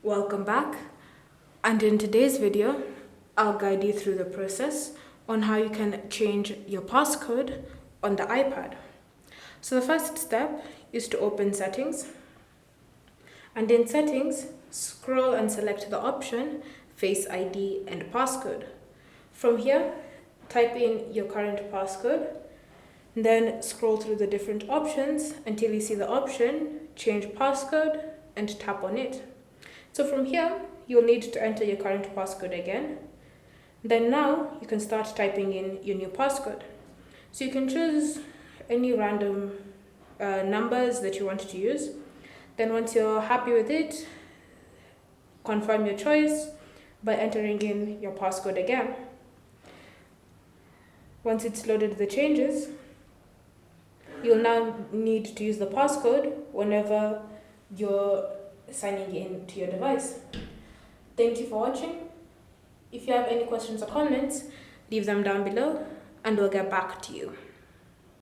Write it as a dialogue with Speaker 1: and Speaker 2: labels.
Speaker 1: Welcome back, and in today's video I'll guide you through the process on how you can change your passcode on the iPad. So the first step is to open settings, and in settings scroll and select the option Face ID and Passcode. From here type in your current passcode, then scroll through the different options until you see the option Change Passcode and tap on it. So from here, you'll need to enter your current passcode again. Then now you can start typing in your new passcode. So you can choose any random numbers that you want to use. Then once you're happy with it, confirm your choice by entering in your passcode again. Once it's loaded the changes, you'll now need to use the passcode whenever you're signing in to your device. Thank you for watching. If you have any questions or comments, leave them down below and we'll get back to you.